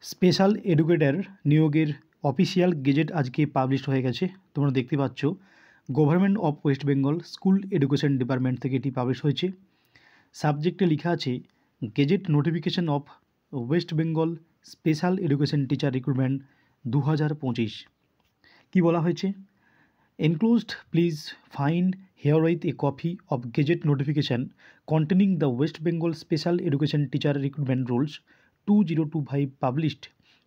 Special educator নিয়োগের official gazette আজকে publish হয়ে গেছে। তোমরা দেখতে পাচ্ছ government of West Bengal school education department থেকে এটি পাবলিশ হয়েছে। সাবজেক্টে লেখা আছে gazette notification of West Bengal special education teacher recruitment 2025। কী বলা হয়েছে? Enclosed please find herewith a copy of Gazette notification containing the West Bengal Special Education Teacher Recruitment Rules 2025 published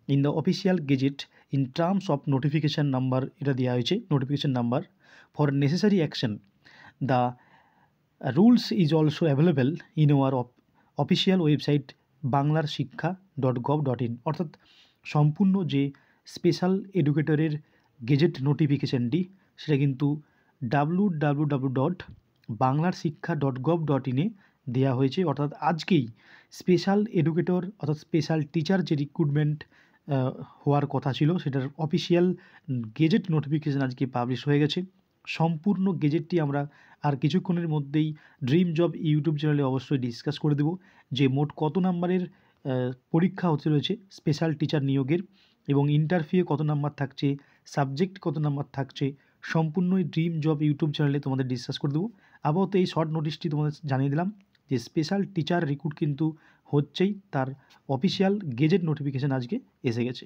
in the official Gazette in terms of notification number এটা দেওয়া হয়েছে notification number for necessary action. The rules is also available in our official website banglarshikha.gov.in। অর্থাৎ সম্পূর্ণ যে special এডুকেটরের gazette নোটিফিকেশানটি সেটা কিন্তু www.banglarshikha.gov.in দেওয়া হয়েছে। অর্থাৎ আজকেই স্পেশাল এডুকেটর অর্থাৎ স্পেশাল টিচার যে রিক্রুটমেন্ট হওয়ার কথা ছিল সেটার অফিসিয়াল গেজেট নোটিফিকেশান আজকে পাবলিশ হয়ে গেছে। সম্পূর্ণ গেজেটটি আমরা আর কিছুক্ষণের মধ্যেই ড্রিম জব ইউটিউব চ্যানেলে অবশ্যই ডিসকাস করে দেব যে মোট কত নাম্বারের পরীক্ষা হতে রয়েছে স্পেশাল টিচার নিয়োগের এবং ইন্টারভিউ কত নাম্বার থাকছে, সাবজেক্ট কত নাম্বার থাকছে, সম্পূর্ণই ড্রিম জব ইউটিউব চ্যানেলে তোমাদের ডিসকাস করে দেবো। আপাতত এই শর্ট নোটিশটি তোমাদের জানিয়ে দিলাম যে স্পেশাল টিচার রিক্রুট কিন্তু হচ্ছেই, তার অফিসিয়াল গেজেট নোটিফিকেশান আজকে এসে গেছে।